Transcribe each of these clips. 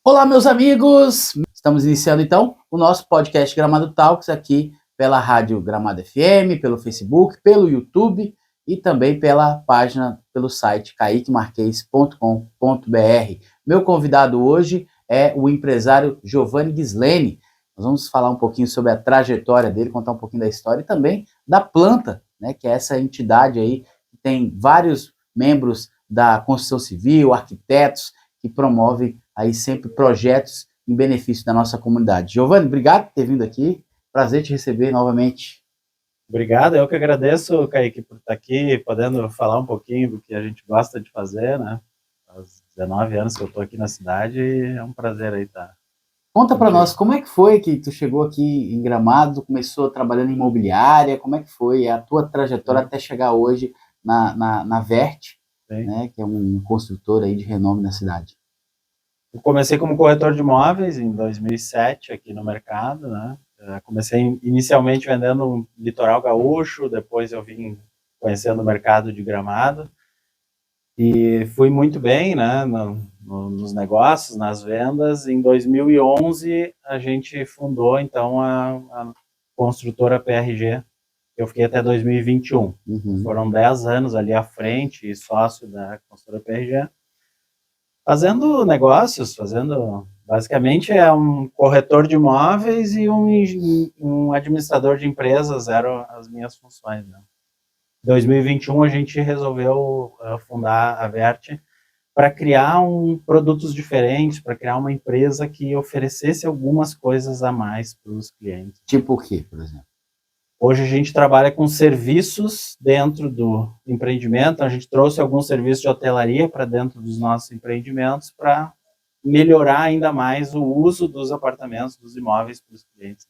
Olá, meus amigos! Estamos iniciando, então, o nosso podcast Gramado Talks aqui pela Rádio Gramado FM, pelo Facebook, pelo YouTube e também pela página, pelo site caiquemarques.com.br. Meu convidado hoje é o empresário Giovanni Ghisleni. Nós vamos falar um pouquinho sobre a trajetória dele, contar um pouquinho da história e também da Planta, né, que é essa entidade aí que tem vários membros da construção civil, arquitetos, que promovem aí sempre projetos em benefício da nossa comunidade. Giovanni, obrigado por ter vindo aqui. Prazer te receber novamente. Obrigado, eu que agradeço, Kaique, por estar aqui, podendo falar um pouquinho do que a gente gosta de fazer, né? Há 19 anos que eu estou aqui na cidade e é um prazer aí estar. Conta para nós, como é que foi que tu chegou aqui em Gramado, começou trabalhando em imobiliária, como é que foi a tua trajetória até chegar hoje na Vert, né, que é um construtor aí de renome na cidade? Eu comecei como corretor de imóveis em 2007 aqui no mercado, né? Comecei inicialmente vendendo no litoral gaúcho, depois eu vim conhecendo o mercado de Gramado e fui muito bem, né, nos negócios, nas vendas. Em 2011 a gente fundou então a construtora PRG. Eu fiquei até 2021. Foram 10 anos ali à frente, sócio da construtora PRG. Fazendo negócios, basicamente é um corretor de imóveis e um administrador de empresas eram as minhas funções, né? Em 2021 a gente resolveu fundar a Vert para criar produtos diferentes, para criar uma empresa que oferecesse algumas coisas a mais para os clientes. Tipo o quê, por exemplo? Hoje a gente trabalha com serviços dentro do empreendimento, a gente trouxe alguns serviços de hotelaria para dentro dos nossos empreendimentos para melhorar ainda mais o uso dos apartamentos, dos imóveis para os clientes.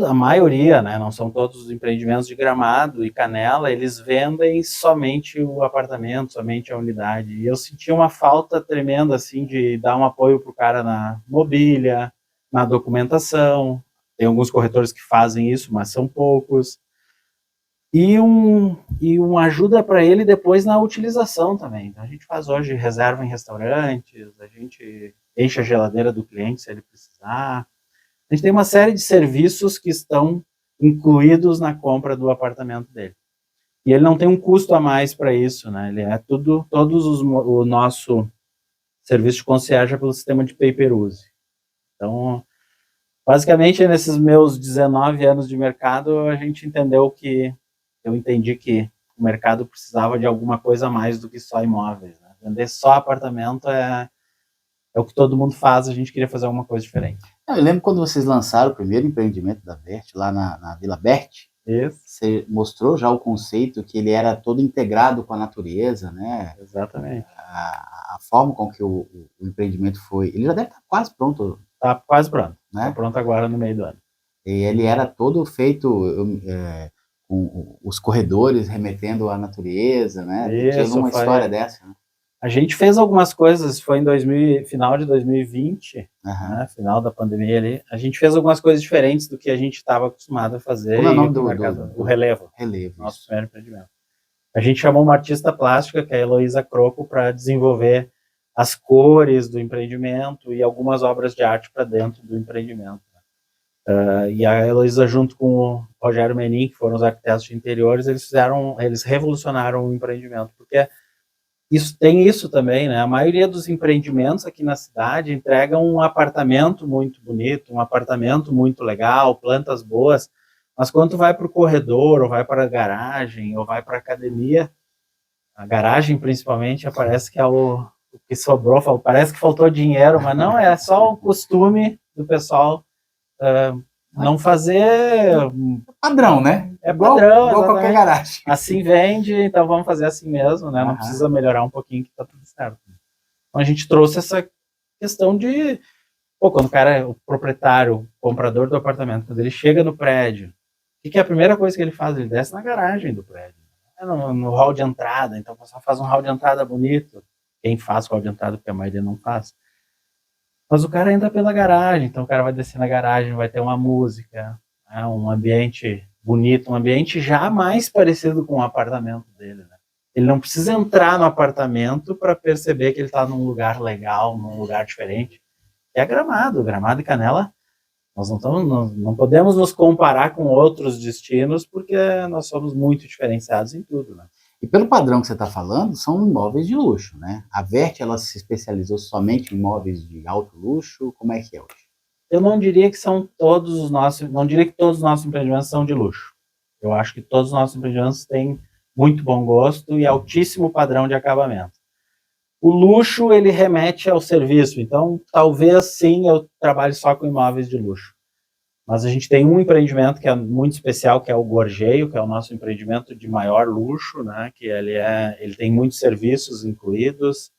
A maioria, né, não são todos os empreendimentos de Gramado e Canela, eles vendem somente o apartamento, somente a unidade. E eu senti uma falta tremenda assim, de dar um apoio para o cara na mobília, na documentação. Tem alguns corretores que fazem isso, mas são poucos. E uma ajuda para ele depois na utilização também. Então, a gente faz hoje reserva em restaurantes, a gente enche a geladeira do cliente se ele precisar. A gente tem uma série de serviços que estão incluídos na compra do apartamento dele. E ele não tem um custo a mais para isso, né? Ele é o nosso serviço de concierge é pelo sistema de pay-per-use. Então, basicamente, nesses meus 19 anos de mercado, eu entendi que o mercado precisava de alguma coisa a mais do que só imóveis, né? Vender só apartamento é o que todo mundo faz, a gente queria fazer alguma coisa diferente. Eu lembro quando vocês lançaram o primeiro empreendimento da Vert, lá na Vila Bert. Isso. Você mostrou já o conceito que ele era todo integrado com a natureza, né? Exatamente. A forma com que o empreendimento foi, ele já deve estar quase pronto. Está quase pronto, né? Está pronto agora no meio do ano. E ele era todo feito com os corredores remetendo à natureza, né? Tinha uma história dessa, né? A gente fez algumas coisas, foi em final de 2020, né, final da pandemia ali, a gente fez algumas coisas diferentes do que a gente estava acostumado a fazer. Como é o nome do Relevo? Relevo, nosso primeiro empreendimento. A gente chamou uma artista plástica, que é a Heloísa Croco, para desenvolver as cores do empreendimento e algumas obras de arte para dentro do empreendimento. E a Heloísa, junto com o Rogério Menin, que foram os arquitetos de interiores, eles revolucionaram o empreendimento, porque tem isso também, né? A maioria dos empreendimentos aqui na cidade entregam um apartamento muito bonito, um apartamento muito legal, plantas boas, mas quando tu vai para o corredor, ou vai para a garagem, ou vai para a academia, a garagem principalmente, parece que é o que sobrou, parece que faltou dinheiro, mas não, é só o costume do pessoal não fazer... Padrão, né? É padrão, igual qualquer garagem. Assim vende, então vamos fazer assim mesmo, né? Não precisa melhorar um pouquinho que tá tudo certo. Então a gente trouxe essa questão de... quando o cara é o proprietário, o comprador do apartamento, quando ele chega no prédio, o que é a primeira coisa que ele faz? Ele desce na garagem do prédio. No hall de entrada, então o pessoal faz um hall de entrada bonito. Quem faz hall de entrada, porque a maioria não faz. Mas o cara entra pela garagem, então o cara vai descer na garagem, vai ter uma música, um ambiente bonito, um ambiente já mais parecido com o apartamento dele, né? Ele não precisa entrar no apartamento para perceber que ele está num lugar legal, num lugar diferente. É Gramado. Gramado e Canela, nós não podemos nos comparar com outros destinos, porque nós somos muito diferenciados em tudo, né? E pelo padrão que você está falando, são imóveis de luxo, né? A Vert, ela se especializou somente em imóveis de alto luxo? Como é que é hoje? Eu não diria que são todos os nossos, não diria que todos os nossos empreendimentos são de luxo. Eu acho que todos os nossos empreendimentos têm muito bom gosto e altíssimo padrão de acabamento. O luxo, ele remete ao serviço, então talvez sim eu trabalhe só com imóveis de luxo. Mas a gente tem um empreendimento que é muito especial, que é o Gorjeio, que é o nosso empreendimento de maior luxo, né? Que ele tem muitos serviços incluídos.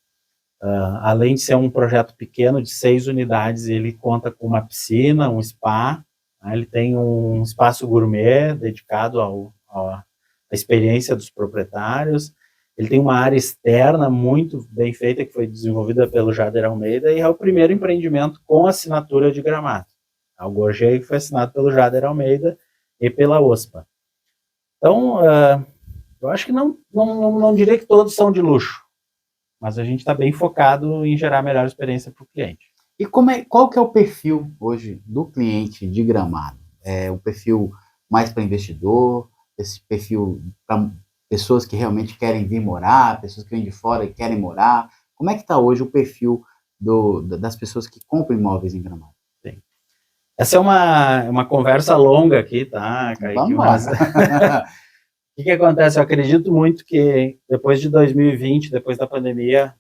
Além de ser um projeto pequeno de 6 unidades, ele conta com uma piscina, um spa, né? Ele tem um espaço gourmet dedicado à experiência dos proprietários. Ele tem uma área externa muito bem feita, que foi desenvolvida pelo Jader Almeida, e é o primeiro empreendimento com assinatura de Gramado. O Gorjeio foi assinado pelo Jader Almeida e pela OSPA. Então, eu acho que não diria que todos são de luxo, mas a gente está bem focado em gerar a melhor experiência para o cliente. E qual que é o perfil hoje do cliente de Gramado? É o perfil mais para investidor, esse perfil para pessoas que realmente querem vir morar, pessoas que vêm de fora e querem morar? Como é que está hoje o perfil das pessoas que compram imóveis em Gramado? Sim. Essa é uma conversa longa aqui, tá, Kaique? Mas o que acontece? Eu acredito muito que depois de 2020, depois da pandemia,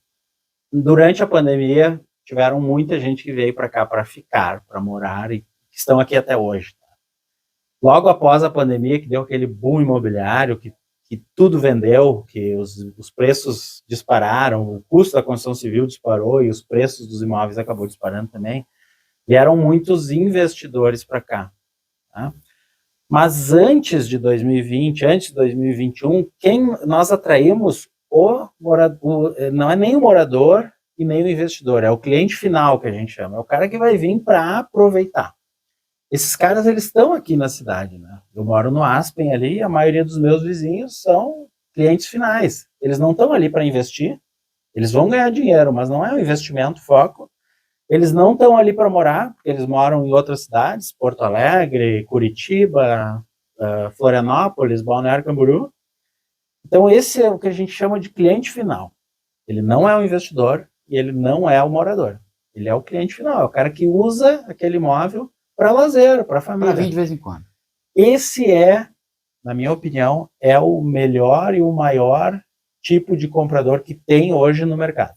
durante a pandemia, tiveram muita gente que veio para cá para ficar, para morar e que estão aqui até hoje. Tá? Logo após a pandemia, que deu aquele boom imobiliário, que tudo vendeu, que os preços dispararam, o custo da construção civil disparou e os preços dos imóveis acabou disparando também, vieram muitos investidores para cá. Tá? Mas antes de 2020, antes de 2021, quem nós atraímos não é nem o morador e nem o investidor, é o cliente final que a gente chama, é o cara que vai vir para aproveitar. Esses caras, eles estão aqui na cidade, né? Eu moro no Aspen ali, a maioria dos meus vizinhos são clientes finais. Eles não estão ali para investir, eles vão ganhar dinheiro, mas não é um investimento foco. Eles não estão ali para morar, porque eles moram em outras cidades, Porto Alegre, Curitiba, Florianópolis, Balneário Camboriú. Então esse é o que a gente chama de cliente final. Ele não é o investidor e ele não é o morador. Ele é o cliente final, é o cara que usa aquele imóvel para lazer, para família. Para vir de vez em quando. Esse na minha opinião, é o melhor e o maior tipo de comprador que tem hoje no mercado.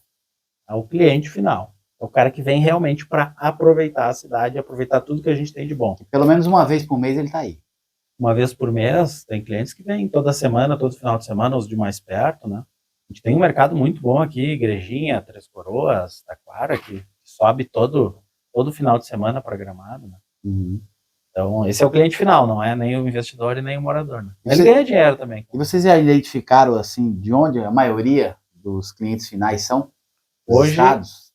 É o cliente final. É o cara que vem realmente para aproveitar a cidade, aproveitar tudo que a gente tem de bom. Pelo menos uma vez por mês ele está aí. Uma vez por mês, tem clientes que vêm toda semana, todo final de semana, os de mais perto, né? A gente tem um mercado muito bom aqui, Igrejinha, Três Coroas, Taquara, que sobe todo final de semana para Gramado, né? Uhum. Então, esse é o cliente final, não é nem o investidor e nem o morador, né? Ele ganha dinheiro também. E vocês já identificaram, assim, de onde a maioria dos clientes finais são? Hoje, estados?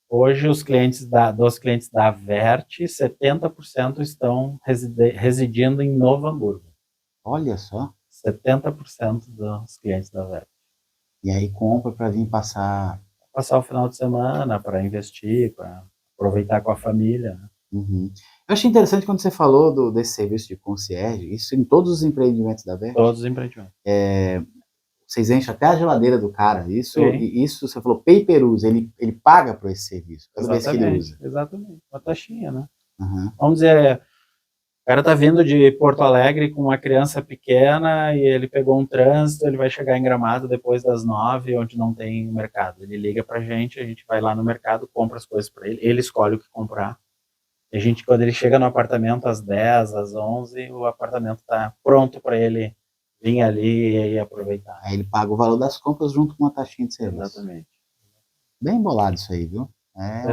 Hoje os clientes dos clientes da Vert, 70% estão residindo em Novo Hamburgo. Olha só. 70% dos clientes da Vert. E aí compra para vir passar o final de semana, para investir, para aproveitar com a família. Né? Uhum. Eu achei interessante quando você falou desse serviço de concierge, isso em todos os empreendimentos da Vert? Todos os empreendimentos. Vocês enchem até a geladeira do cara. Isso você falou pay per use, ele paga por esse serviço, cada vez que ele usa. Exatamente, uma taxinha, né? Uhum. Vamos dizer, o cara tá vindo de Porto Alegre com uma criança pequena e ele pegou um trânsito, ele vai chegar em Gramado depois das 9, onde não tem mercado. Ele liga pra gente, a gente vai lá no mercado, compra as coisas para ele escolhe o que comprar. A gente, quando ele chega no apartamento às 10, às 11, o apartamento tá pronto para ele vir ali e aproveitar. Aí ele paga o valor das compras junto com uma taxinha de serviço. Exatamente. Bem bolado isso aí, viu?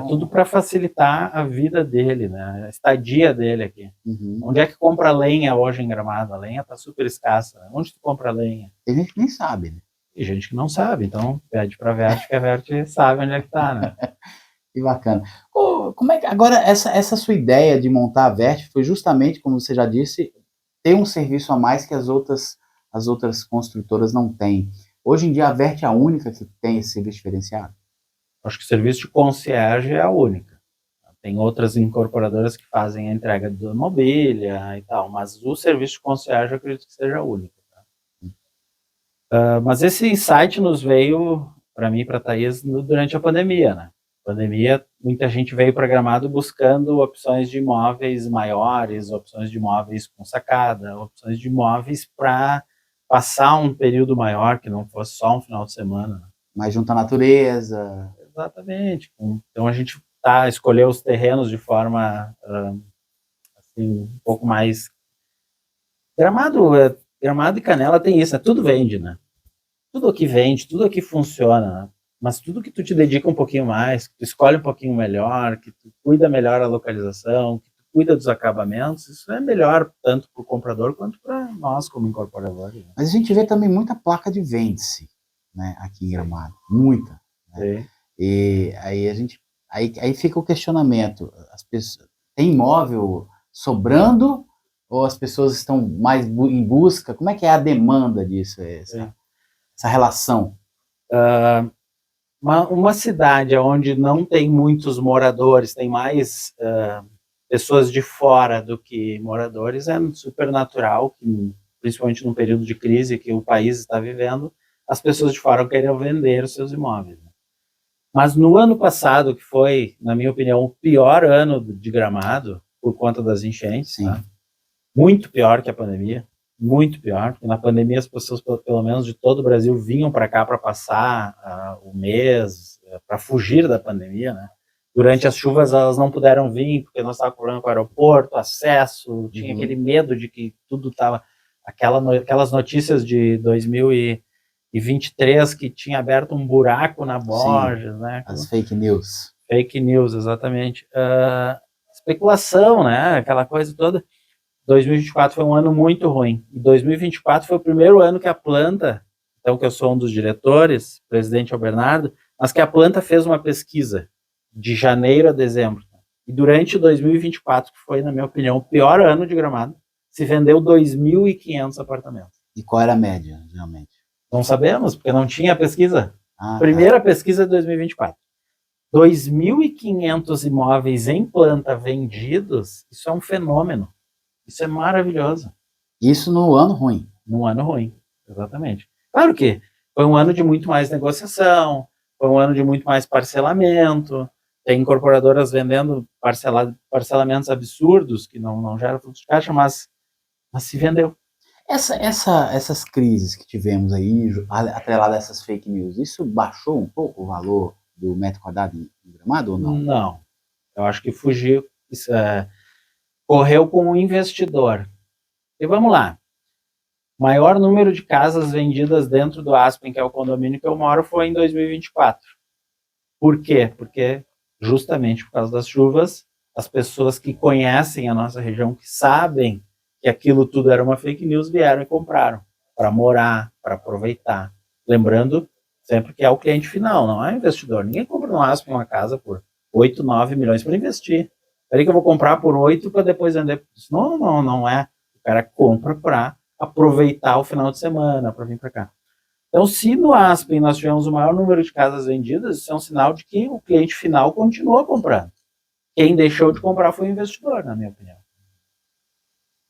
Tudo para facilitar a vida dele, né? A estadia dele aqui. Uhum. Onde é que compra lenha hoje em Gramado? A lenha tá super escassa. Né? Onde tu compra lenha? Tem gente que nem sabe, né? Tem gente que não sabe, então pede pra Vert, que a Vert sabe onde é que tá, né? Que bacana. Como é que agora essa sua ideia de montar a Vert foi justamente, como você já disse, ter um serviço a mais que as outras as outras construtoras não têm. Hoje em dia a Vert é a única que tem esse serviço diferenciado? Acho que o serviço de concierge é a única. Tem outras incorporadoras que fazem a entrega da mobília e tal, mas o serviço de concierge eu acredito que seja a única. Mas esse insight nos veio, para mim e para a Thaís, durante a pandemia, né? Pandemia, muita gente veio para Gramado buscando opções de imóveis maiores, opções de imóveis com sacada, opções de imóveis para passar um período maior, que não fosse só um final de semana. Mais junto à natureza. Exatamente. Então a gente escolheu os terrenos de forma assim, um pouco mais... Gramado e Canela tem isso, né? Tudo vende, né? Tudo aqui vende, tudo aqui funciona, né? Mas tudo que tu te dedica um pouquinho mais, que tu escolhe um pouquinho melhor, que tu cuida melhor a localização, que tu cuida dos acabamentos, isso é melhor tanto para o comprador quanto para nós como incorporadores. Né? Mas a gente vê também muita placa de vende-se, né, aqui em Gramado, muita. Né? E aí fica o questionamento, as pessoas, tem imóvel sobrando ou as pessoas estão mais em busca? Como é que é a demanda disso, essa relação? Uma cidade onde não tem muitos moradores, tem mais pessoas de fora do que moradores, é super natural que, principalmente num período de crise que o país está vivendo, as pessoas de fora querem vender os seus imóveis. Né? Mas no ano passado, que foi, na minha opinião, o pior ano de Gramado, por conta das enchentes, né? Muito pior que a pandemia, muito pior, porque na pandemia as pessoas, pelo menos de todo o Brasil, vinham para cá para passar o mês, para fugir da pandemia, né? Durante as chuvas elas não puderam vir, porque nós estávamos com problema com o aeroporto, acesso, tinha aquele medo de que tudo estava... Aquelas notícias de 2023 que tinha aberto um buraco na Borges, né? As fake news. Fake news, exatamente. Especulação, né? Aquela coisa toda. 2024 foi um ano muito ruim. E 2024 foi o primeiro ano que a planta, então que eu sou um dos diretores, presidente é o Bernardo, mas que a planta fez uma pesquisa de janeiro a dezembro. E durante 2024, que foi, na minha opinião, o pior ano de Gramado, se vendeu 2.500 apartamentos. E qual era a média, geralmente? Não sabemos, porque não tinha pesquisa. Primeira pesquisa de 2024. 2.500 imóveis em planta vendidos, isso é um fenômeno. Isso é maravilhoso. Isso no ano ruim. No ano ruim, exatamente. Claro que foi um ano de muito mais negociação, foi um ano de muito mais parcelamento, tem incorporadoras vendendo parcelamentos absurdos, que não geram fluxo de caixa, mas se vendeu. Essas crises que tivemos aí, atreladas a essas fake news, isso baixou um pouco o valor do metro quadrado em Gramado ou não? Não. Eu acho que fugiu... correu com o investidor. E vamos lá. Maior número de casas vendidas dentro do Aspen, que é o condomínio que eu moro, foi em 2024. Por quê? Porque justamente por causa das chuvas, as pessoas que conhecem a nossa região, que sabem que aquilo tudo era uma fake news, vieram e compraram para morar, para aproveitar. Lembrando sempre que é o cliente final, não é o investidor. Ninguém compra no Aspen uma casa por 8, 9 milhões para investir. Peraí que eu vou comprar por 8 para depois vender. Não é. O cara compra para aproveitar o final de semana, para vir para cá. Então, se no Aspen nós tivemos o maior número de casas vendidas, isso é um sinal de que o cliente final continua comprando. Quem deixou de comprar foi o investidor, na minha opinião.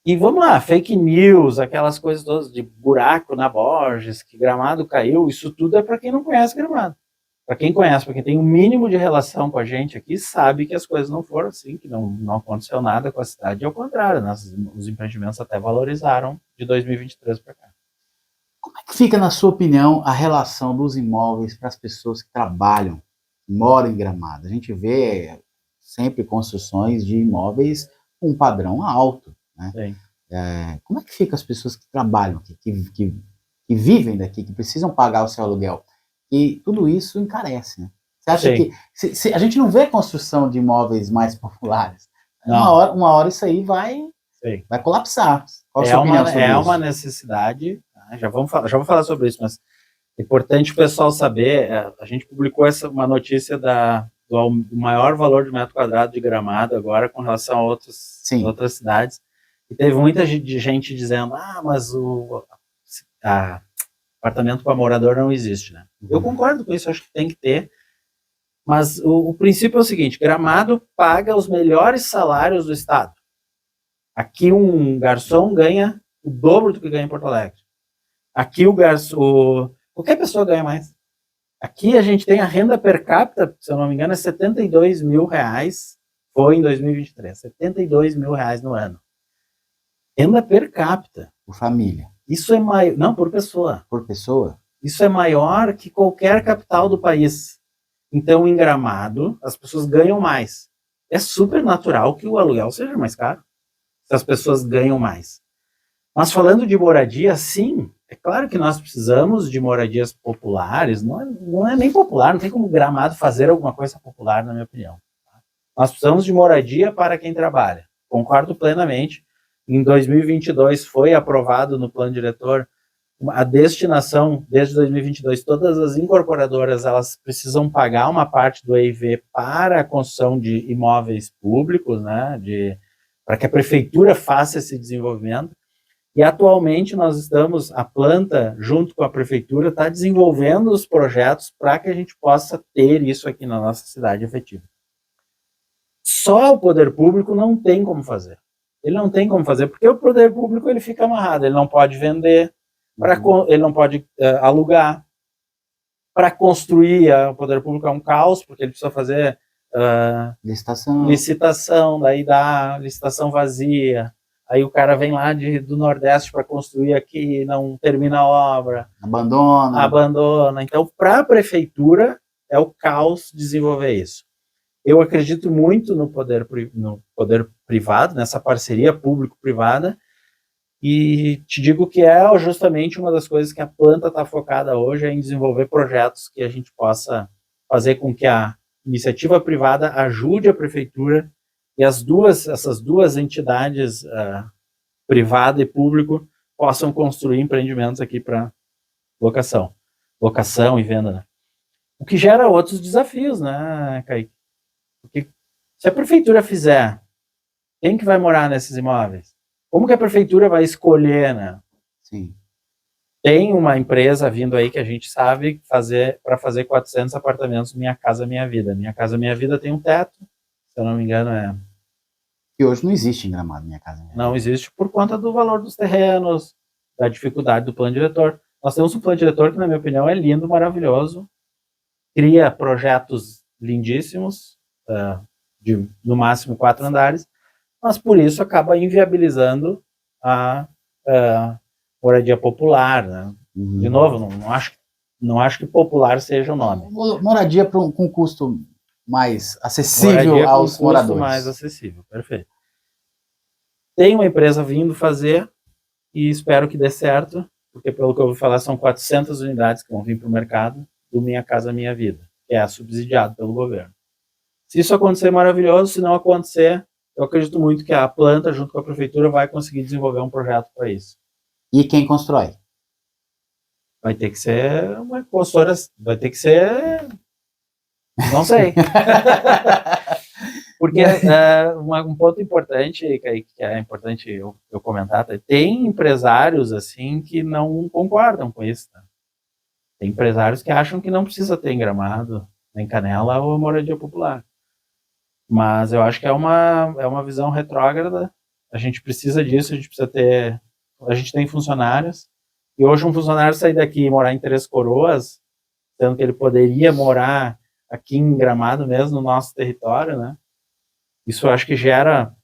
E vamos lá, fake news, aquelas coisas todas de buraco na Borges, que Gramado caiu, isso tudo é para quem não conhece Gramado. Para quem conhece, para quem tem um mínimo de relação com a gente aqui, sabe que as coisas não foram assim, que não aconteceu nada com a cidade, ao contrário, os empreendimentos até valorizaram de 2023 para cá. Como é que fica, na sua opinião, a relação dos imóveis para as pessoas que trabalham, que moram em Gramado? A gente vê sempre construções de imóveis com um padrão alto, né? Como é que fica as pessoas que trabalham aqui, que vivem daqui, que precisam pagar o seu aluguel? E tudo isso encarece, né? Você acha que se a gente não vê construção de imóveis mais populares, uma hora isso aí vai colapsar. Qual a sua opinião sobre isso? Uma necessidade, já vou falar sobre isso, mas é importante o pessoal saber, a gente publicou uma notícia do maior valor de metro quadrado de Gramado agora com relação a outras cidades, e teve muita gente dizendo, mas apartamento para morador não existe, né? Eu concordo com isso, acho que tem que ter, mas o princípio é o seguinte: Gramado paga os melhores salários do estado. Aqui um garçom ganha o dobro do que ganha em Porto Alegre. Aqui o garçom, qualquer pessoa ganha mais. Aqui a gente tem a renda per capita, se eu não me engano, é 72 mil reais, foi em 2023, 72 mil reais no ano. Renda per capita. Por família. Isso é maior, não, por pessoa. Por pessoa? Isso é maior que qualquer capital do país. Então, em Gramado, as pessoas ganham mais. É super natural que o aluguel seja mais caro, se as pessoas ganham mais. Mas falando de moradia, sim, é claro que nós precisamos de moradias populares, não é nem popular, não tem como Gramado fazer alguma coisa popular, na minha opinião. Nós precisamos de moradia para quem trabalha. Concordo plenamente. Em 2022 foi aprovado no plano diretor a destinação, desde 2022, todas as incorporadoras elas precisam pagar uma parte do EIV para a construção de imóveis públicos, né, para que a prefeitura faça esse desenvolvimento. E atualmente nós estamos, a planta, junto com a prefeitura, está desenvolvendo os projetos para que a gente possa ter isso aqui na nossa cidade efetiva. Só o poder público não tem como fazer. Ele não tem como fazer, porque o poder público ele fica amarrado, ele não pode vender, ele não pode alugar. Para construir, o poder público é um caos, porque ele precisa fazer licitação, daí dá licitação vazia. Aí o cara vem lá do Nordeste para construir aqui, não termina a obra. Abandona. Então, para a prefeitura, é o caos desenvolver isso. Eu acredito muito no poder privado, nessa parceria público-privada, e te digo que é justamente uma das coisas que a planta está focada hoje, é em desenvolver projetos que a gente possa fazer com que a iniciativa privada ajude a prefeitura e essas duas entidades, privada e público, possam construir empreendimentos aqui para locação e venda, né? O que gera outros desafios, né, Kaique? Porque se a prefeitura fizer, quem que vai morar nesses imóveis? Como que a prefeitura vai escolher, né? Sim. Tem uma empresa vindo aí que a gente sabe para fazer 400 apartamentos Minha Casa Minha Vida. Minha Casa Minha Vida tem um teto, se eu não me engano E hoje não existe em Gramado Minha Casa Minha Vida. Não existe por conta do valor dos terrenos, da dificuldade do plano diretor. Nós temos um plano diretor que, na minha opinião, é lindo, maravilhoso, cria projetos lindíssimos, de no máximo 4 andares, mas por isso acaba inviabilizando a moradia popular, né? Uhum. De novo, não acho que popular seja o nome. Moradia com custo mais acessível aos moradores. Mais acessível, perfeito. Tem uma empresa vindo fazer e espero que dê certo, porque pelo que eu ouvi falar são 400 unidades que vão vir para o mercado do Minha Casa Minha Vida, que é subsidiado pelo governo. Se isso acontecer, maravilhoso. Se não acontecer, eu acredito muito que a planta, junto com a prefeitura, vai conseguir desenvolver um projeto para isso. E quem constrói? Vai ter que ser uma consultora, vai ter que ser... Não sei. Porque um ponto importante, que é importante eu comentar, tem empresários assim que não concordam com isso. Tá? Tem empresários que acham que não precisa ter em Gramado, nem Canela ou moradia popular. Mas eu acho que é uma visão retrógrada. A gente precisa disso, a gente tem funcionários, e hoje um funcionário sair daqui e morar em Três Coroas, sendo que ele poderia morar aqui em Gramado mesmo, no nosso território, né? Isso eu acho que gera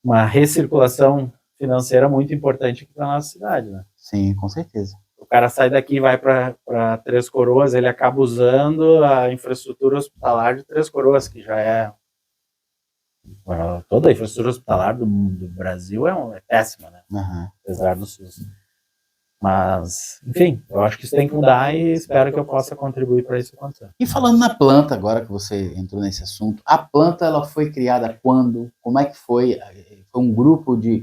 uma recirculação financeira muito importante aqui para a nossa cidade, né? Sim, com certeza. O cara sai daqui e vai para Três Coroas, ele acaba usando a infraestrutura hospitalar de Três Coroas, que já é... Toda a infraestrutura hospitalar do Brasil é péssima, né? Uhum. Apesar do SUS. Mas, enfim, eu acho que isso tem que mudar e espero que eu possa contribuir para isso acontecer. E falando na planta, agora que você entrou nesse assunto, a planta ela foi criada quando? Como é que foi? Foi um grupo de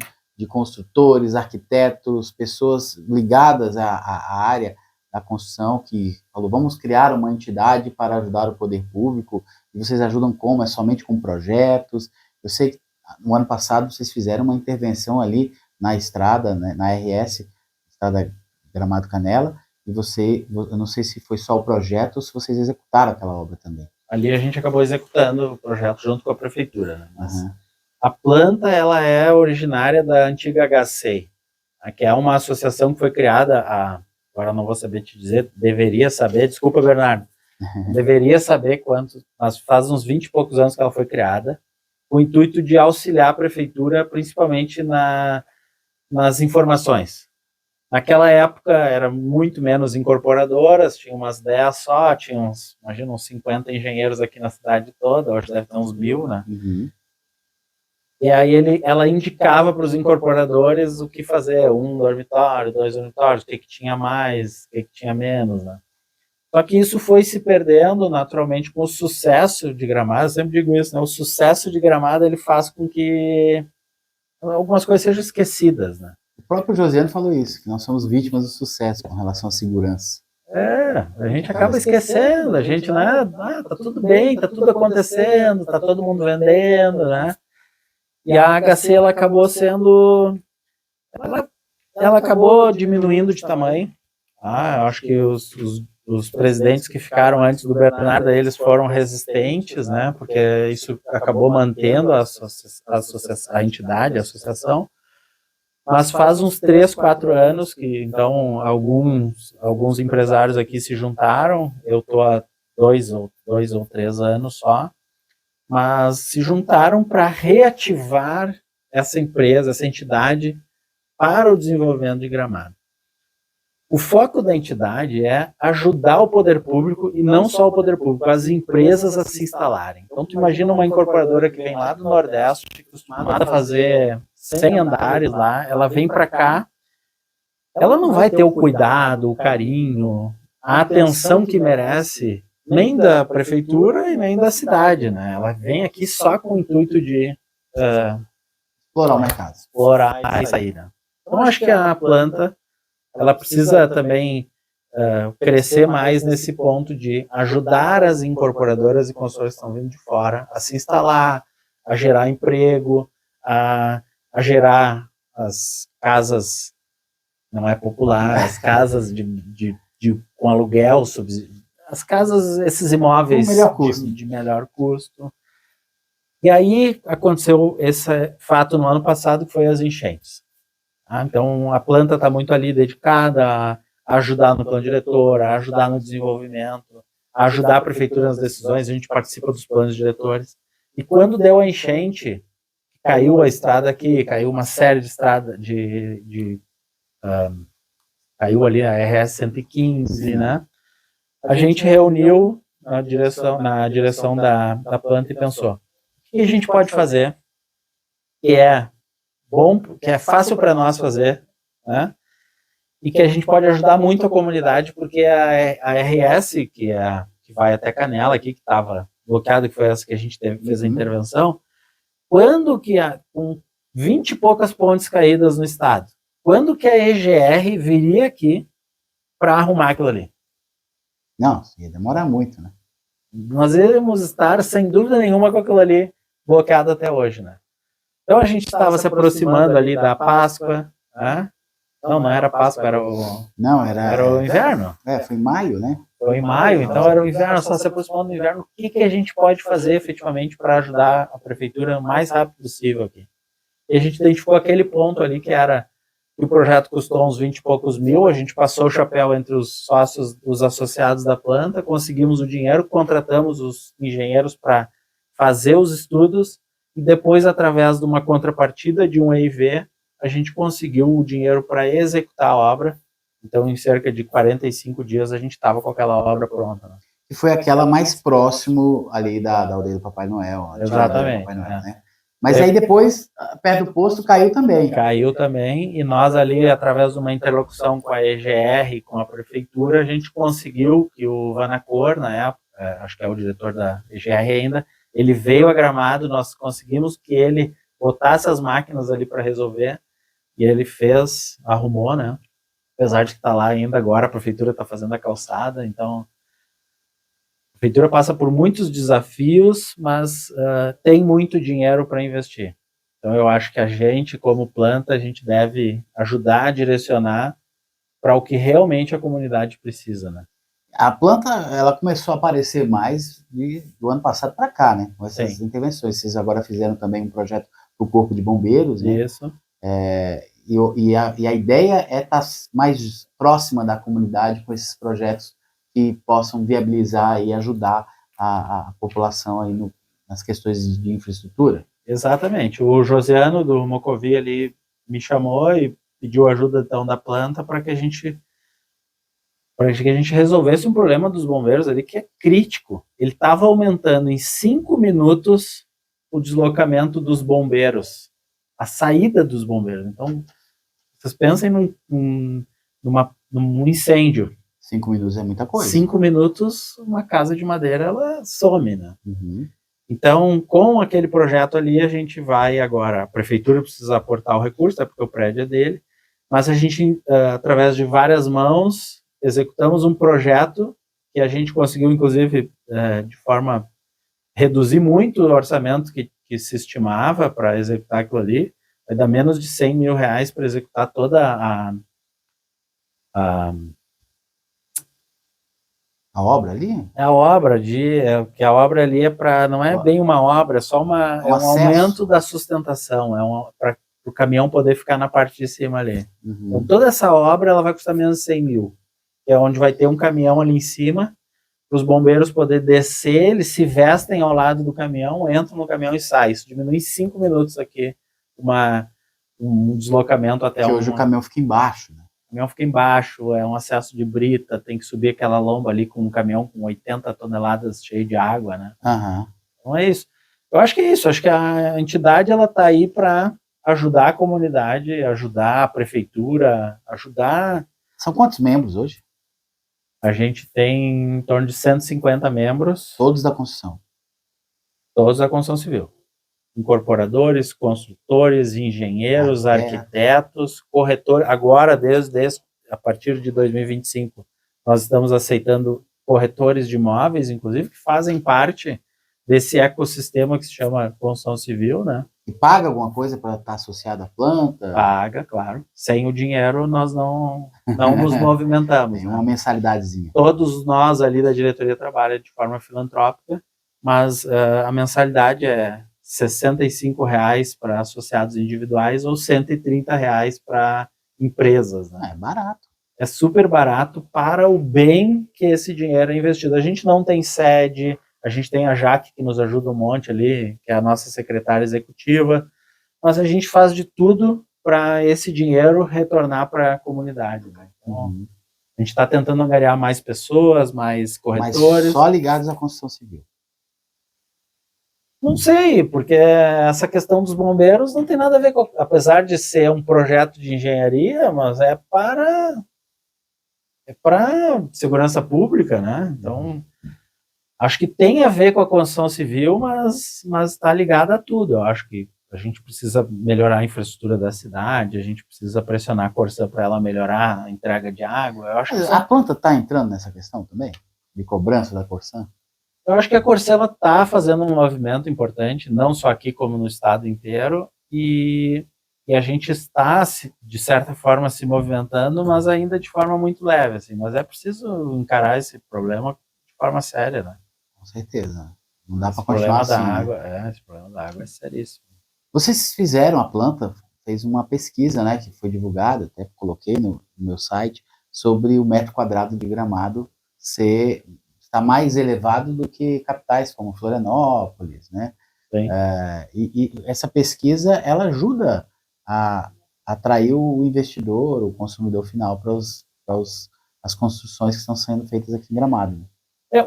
construtores, arquitetos, pessoas ligadas à área da construção que falou, vamos criar uma entidade para ajudar o poder público, e vocês ajudam como? É somente com projetos? Eu sei que no ano passado vocês fizeram uma intervenção ali na estrada, né, na RS estrada Gramado Canela, e eu não sei se foi só o projeto ou se vocês executaram aquela obra também. Ali a gente acabou executando o projeto junto com a prefeitura, né? Mas Uhum. a planta, ela é originária da antiga HCI, que é uma associação que foi criada agora não vou saber te dizer, deveria saber, desculpa, Bernardo, deveria saber quanto, mas faz uns 20 e poucos anos que ela foi criada, com o intuito de auxiliar a prefeitura, principalmente nas informações. Naquela época, era muito menos incorporadoras, tinha umas 10 só, tinha imagina, uns 50 engenheiros aqui na cidade toda, hoje deve ter uns 1000, né? Uhum. E aí ela indicava para os incorporadores o que fazer, 1 dormitório, 2 dormitórios, o que tinha mais, o que tinha menos, né? Só que isso foi se perdendo naturalmente com o sucesso de Gramado, eu sempre digo isso, né? O sucesso de Gramado, ele faz com que algumas coisas sejam esquecidas, né? O próprio Josiano falou isso, que nós somos vítimas do sucesso com relação à segurança. A gente acaba esquecendo, a gente, né? Tá tudo bem, tá tudo acontecendo, tá todo mundo vendendo, né? E a HC, ela acabou sendo... Ela acabou diminuindo de tamanho. Eu acho que os presidentes que ficaram antes do Bernardo, eles foram resistentes, né? Porque isso acabou mantendo a entidade, a associação. Mas faz uns 3, 4 anos que, então, alguns empresários aqui se juntaram. Eu estou há 2 ou 3 anos só. Mas se juntaram para reativar essa empresa, essa entidade, para o desenvolvimento de Gramado. O foco da entidade é ajudar o poder público, e não só o poder público, as empresas a se instalarem. Então, tu imagina uma incorporadora que vem lá do Nordeste, acostumada a fazer 100 andares lá, ela vem para cá, ela não vai ter o cuidado, o carinho, a atenção que merece, nem da prefeitura e nem da cidade, né? Ela vem aqui só com o intuito de Explorar o mercado. Explorar e sair, né? Então, acho que a planta, ela precisa também crescer mais nesse ponto de ajudar as incorporadoras e consultoras que estão vindo de fora a se instalar, a gerar emprego, a gerar as casas, não é popular, as casas com aluguel, as casas, esses imóveis de melhor custo. E aí aconteceu esse fato no ano passado, que foi as enchentes. Então a planta está muito ali dedicada a ajudar no plano diretor, a ajudar no desenvolvimento, a ajudar a prefeitura nas decisões, a gente participa dos planos diretores. E quando deu a enchente, caiu a estrada aqui, caiu uma série de estradas, caiu ali a RS 115, né? A gente reuniu na direção da planta e pensou, o que a gente pode fazer que é bom, que é fácil para nós fazer, né? E que a gente pode ajudar muito a comunidade, porque a RS, que vai até Canela aqui, que estava bloqueada, que foi essa que a gente fez a intervenção, quando que com 20 e poucas pontes caídas no estado, quando que a EGR viria aqui para arrumar aquilo ali? Não, ia demorar muito, né? Nós íamos estar, sem dúvida nenhuma, com aquilo ali bloqueado até hoje, né? Então a gente estava se aproximando ali da Páscoa, né? Não era Páscoa, era o inverno. Foi em maio, né? Foi em maio, então era o inverno, só se aproximando do inverno. O que a gente pode fazer efetivamente para ajudar a prefeitura o mais rápido possível aqui? E a gente identificou aquele ponto ali que era que o projeto custou uns 20 e poucos mil, a gente passou o chapéu entre os sócios, os associados da planta, conseguimos o dinheiro, contratamos os engenheiros para fazer os estudos e depois, através de uma contrapartida de um EIV, a gente conseguiu o dinheiro para executar a obra. Então, em cerca de 45 dias, a gente estava com aquela obra pronta. Né? E foi aquela mais próximo ali da aldeia do Papai Noel. Exatamente. Papai Noel, né? Mas aí depois, perto do posto, caiu também. Caiu também, e nós ali, através de uma interlocução com a EGR, com a prefeitura, a gente conseguiu que o Vanacor, na época, acho que é o diretor da EGR ainda, ele veio a Gramado, nós conseguimos que ele botasse as máquinas ali para resolver, e ele arrumou, né? Apesar de que está lá ainda agora, a prefeitura está fazendo a calçada, então a prefeitura passa por muitos desafios, mas tem muito dinheiro para investir. Então eu acho que a gente, como planta, a gente deve ajudar a direcionar para o que realmente a comunidade precisa, né? A planta, ela começou a aparecer mais do ano passado para cá, né? Com essas intervenções. Vocês agora fizeram também um projeto para o Corpo de Bombeiros, né? Isso. E a ideia é estar mais próxima da comunidade com esses projetos que possam viabilizar e ajudar a população aí nas questões de infraestrutura. Exatamente. O Josiano do Mocovi ali me chamou e pediu ajuda então da planta para que a gente resolvesse um problema dos bombeiros ali que é crítico. Ele estava aumentando em 5 minutos o deslocamento dos bombeiros, a saída dos bombeiros. Então, vocês pensem num incêndio. 5 minutos é muita coisa. 5 minutos, uma casa de madeira, ela some, né? Uhum. Então, com aquele projeto ali, a gente vai agora, a prefeitura precisa aportar o recurso, porque o prédio é dele, mas a gente, através de várias mãos, executamos um projeto que a gente conseguiu, inclusive, de forma reduzir muito o orçamento que se estimava para executar aquilo ali. Vai dar menos de 100 mil reais para executar toda a obra ali? A obra que a obra ali é para, não é bem uma obra, é só um aumento da sustentação, para o caminhão poder ficar na parte de cima ali. Uhum. Então toda essa obra ela vai custar menos de 100 mil, que é onde vai ter um caminhão ali em cima, para os bombeiros poderem descer, eles se vestem ao lado do caminhão, entram no caminhão e saem. Isso diminui em 5 minutos aqui um deslocamento até hoje o caminhão fica embaixo, né? O caminhão fica embaixo, é um acesso de brita, tem que subir aquela lomba ali com um caminhão com 80 toneladas cheio de água, né? Uhum. Então é isso. Eu acho que é isso, acho que a entidade ela está aí para ajudar a comunidade, ajudar a prefeitura, ajudar... São quantos membros hoje? A gente tem em torno de 150 membros. Todos da construção? Todos da construção civil. Incorporadores, construtores, engenheiros, arquitetos, corretores. Agora, a partir de 2025, nós estamos aceitando corretores de imóveis, inclusive, que fazem parte desse ecossistema que se chama construção civil, né? E paga alguma coisa para estar associado à planta? Paga, claro. Sem o dinheiro, nós não nos movimentamos. Tem uma mensalidadezinha. Todos nós ali da diretoria trabalham de forma filantrópica, mas a mensalidade é R$ 65,00 para associados individuais ou R$ 130,00 para empresas, né? É barato. É super barato para o bem que esse dinheiro é investido. A gente não tem sede, a gente tem a Jaque que nos ajuda um monte ali, que é a nossa secretária executiva, mas a gente faz de tudo para esse dinheiro retornar para a comunidade, né? Então, a gente está tentando angariar mais pessoas, mais corretores. Mas só ligados à construção civil? Não sei, porque essa questão dos bombeiros não tem nada a ver com... Apesar de ser um projeto de engenharia, mas é para segurança pública, né? Então, acho que tem a ver com a construção civil, mas está ligado a tudo. Eu acho que a gente precisa melhorar a infraestrutura da cidade, a gente precisa pressionar a Corsã para ela melhorar a entrega de água. Eu acho que a planta está entrando nessa questão também? De cobrança da Corsã? Eu acho que a Corsã está fazendo um movimento importante, não só aqui como no estado inteiro, e a gente está, de certa forma, se movimentando, mas ainda de forma muito leve, assim. Mas é preciso encarar esse problema de forma séria, né? Com certeza. Não dá para continuar assim, Esse problema da água é seríssimo. Vocês fizeram, a planta fez uma pesquisa, né, que foi divulgada, até coloquei no meu site, sobre o metro quadrado de Gramado está mais elevado do que capitais como Florianópolis, né? E essa pesquisa, ela ajuda a atrair o investidor, o consumidor final para as construções que estão sendo feitas aqui em Gramado.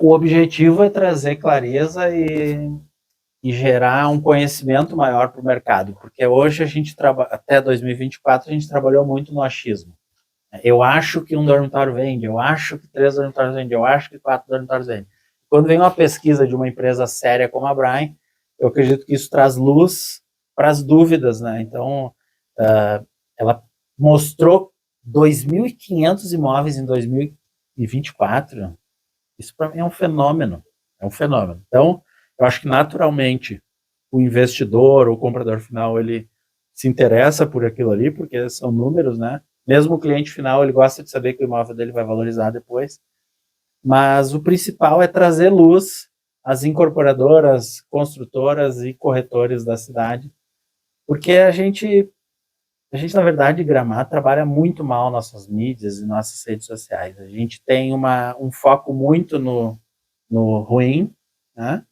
O objetivo é trazer clareza e gerar um conhecimento maior para o mercado, porque hoje a gente até 2024 a gente trabalhou muito no achismo. Eu acho que um dormitório vende, eu acho que 3 dormitórios vendem, eu acho que 4 dormitórios vendem. Quando vem uma pesquisa de uma empresa séria como a Brian, eu acredito que isso traz luz para as dúvidas, né? Então, ela mostrou 2.500 imóveis em 2024. Isso para mim é um fenômeno. Então, eu acho que naturalmente o investidor, o comprador final, ele se interessa por aquilo ali, porque são números, né? Mesmo o cliente final, ele gosta de saber que o imóvel dele vai valorizar depois. Mas o principal é trazer luz às incorporadoras, construtoras e corretores da cidade, porque a gente na verdade, Gramado trabalha muito mal nossas mídias e nossas redes sociais. A gente tem um foco muito no ruim, né?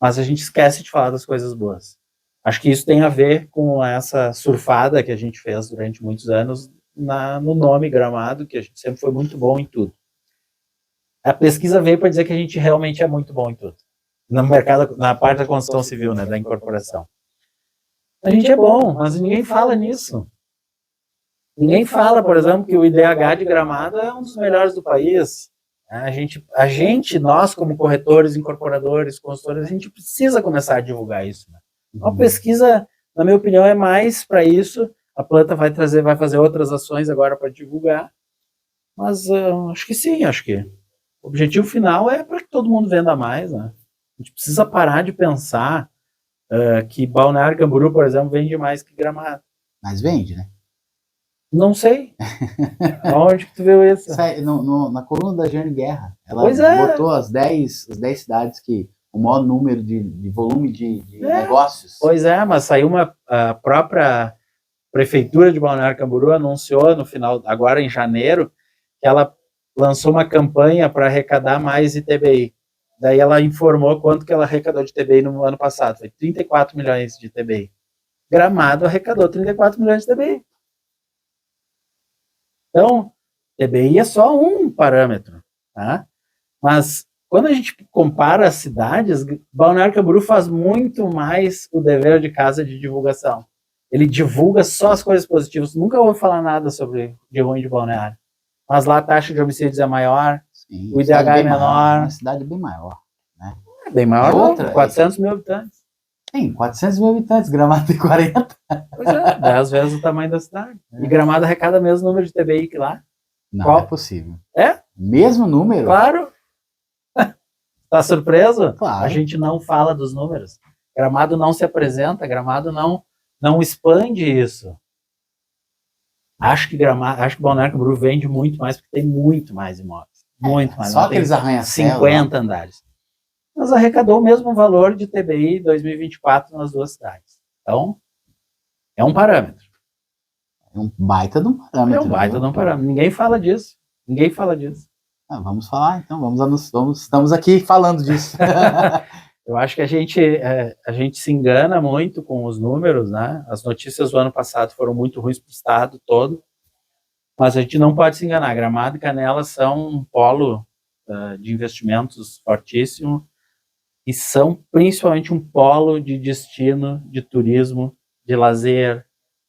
Mas a gente esquece de falar das coisas boas. Acho que isso tem a ver com essa surfada que a gente fez durante muitos anos no nome Gramado, que a gente sempre foi muito bom em tudo. A pesquisa veio para dizer que a gente realmente é muito bom em tudo. No mercado, na parte da construção civil, né, da incorporação. A gente é bom, mas ninguém fala nisso. Ninguém fala, por exemplo, que o IDH de Gramado é um dos melhores do país. Nós como corretores, incorporadores, consultores, a gente precisa começar a divulgar isso. Né? A pesquisa, na minha opinião, é mais para isso. A planta vai fazer outras ações agora para divulgar. Mas acho que sim, acho que o objetivo final é para que todo mundo venda mais. Né? A gente precisa parar de pensar que Balneário Camboriú, por exemplo, vende mais que Gramado. Mas vende, né? Não sei. Onde que tu viu isso? Na coluna da Jane Guerra. Ela botou as 10 cidades que o maior número de volume de negócios. Pois é, mas saiu a própria Prefeitura de Balneário Camboriú anunciou no final, agora em janeiro, que ela lançou uma campanha para arrecadar mais ITBI. Daí ela informou quanto que ela arrecadou de ITBI no ano passado. Foi 34 milhões de ITBI. Gramado arrecadou 34 milhões de ITBI. Então, TBI é só um parâmetro, tá? Mas quando a gente compara as cidades, Balneário Camboriú faz muito mais o dever de casa de divulgação. Ele divulga só as coisas positivas. Nunca vou falar nada sobre de ruim de Balneário. Mas lá a taxa de homicídios é maior, sim, o IDH é menor. Uma cidade bem maior. Né? É bem maior, outra, 400 mil habitantes. Tem 400 mil habitantes, Gramado tem 40. Pois é, 10 vezes o tamanho da cidade. E Gramado arrecada o mesmo número de TBI que lá. Não é possível. É? Mesmo número? Claro. Tá surpreso? Claro. A gente não fala dos números. Gramado não se apresenta, Gramado não expande isso. Acho que Balneário Camboriú vende muito mais, porque tem muito mais imóveis. Muito mais. Só aqueles arranha-céus. 50 andares. Mas arrecadou o mesmo valor de TBI 2024 nas duas cidades. Então, é um parâmetro. É um baita de um parâmetro. É um baita de um parâmetro. Ninguém fala disso. Ninguém fala disso. Vamos falar, então. Estamos aqui falando disso. Eu acho que a gente se engana muito com os números, né? As notícias do ano passado foram muito ruins para o estado todo, mas a gente não pode se enganar. Gramado e Canela são um polo de investimentos fortíssimo e são principalmente um polo de destino, de turismo, de lazer,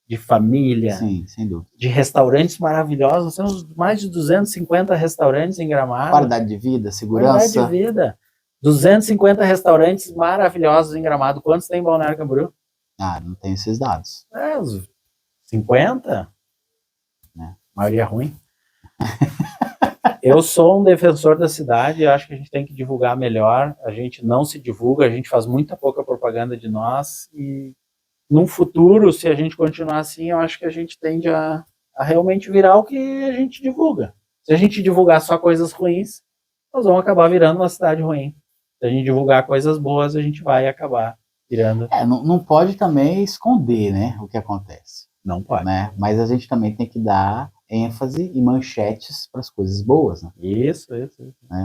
de família, sim, sem dúvida, de restaurantes maravilhosos. Nós temos mais de 250 restaurantes em Gramado. Qualidade de vida, segurança. Qualidade de vida. 250 restaurantes maravilhosos em Gramado. Quantos tem em Balneário Camboriú? Não tenho esses dados. 50? A maioria ruim. Eu sou um defensor da cidade, acho que a gente tem que divulgar melhor. A gente não se divulga, a gente faz muita pouca propaganda de nós. E num futuro, se a gente continuar assim, eu acho que a gente tende a realmente virar o que a gente divulga. Se a gente divulgar só coisas ruins, nós vamos acabar virando uma cidade ruim. Se a gente divulgar coisas boas, a gente vai acabar virando. Não pode também esconder, né, o que acontece. Não pode. Né? Mas a gente também tem que dar ênfase e manchetes para as coisas boas. Né? Isso.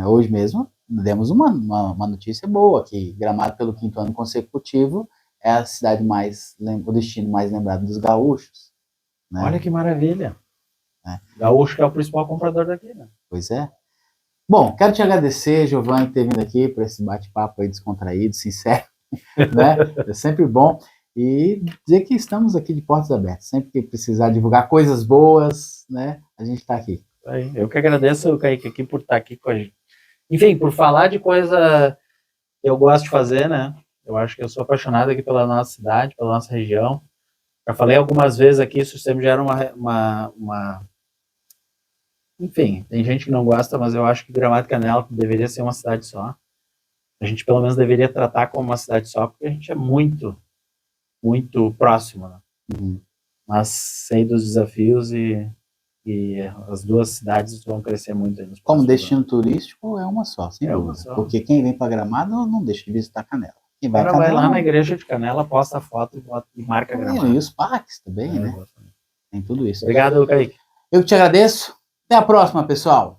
Hoje mesmo demos uma notícia boa, que Gramado, pelo 5º ano consecutivo, é a cidade o destino mais lembrado dos gaúchos. Né? Olha que maravilha. Gaúcho que é o principal comprador daqui, né? Pois é. Bom, quero te agradecer, Giovanni, por ter vindo aqui para esse bate-papo aí descontraído, sincero, né? É sempre bom. E dizer que estamos aqui de portas abertas. Sempre que precisar divulgar coisas boas, né? A gente está aqui. Eu que agradeço, Kaique, aqui por estar aqui com a gente. Enfim, por falar de coisa que eu gosto de fazer, né? Eu acho que eu sou apaixonado aqui pela nossa cidade, pela nossa região. Já falei algumas vezes aqui, isso sempre gera uma... Enfim, tem gente que não gosta, mas eu acho que Gramado e Canela deveria ser uma cidade só. A gente pelo menos deveria tratar como uma cidade só, porque a gente é muito próximo, né? Mas sei dos desafios e E as duas cidades vão crescer muito aí nos Como próximos destino turístico, é uma só, sem É uma dúvida. só. Porque quem vem para Gramado não deixa de visitar Canela. Quem O vai a cara vai Canela, lá na igreja de Canela, posta a foto e marca Gramado. e os parques também, né? Exatamente. Tem tudo isso. Obrigado, Kaique. Eu que te agradeço. Até a próxima, pessoal.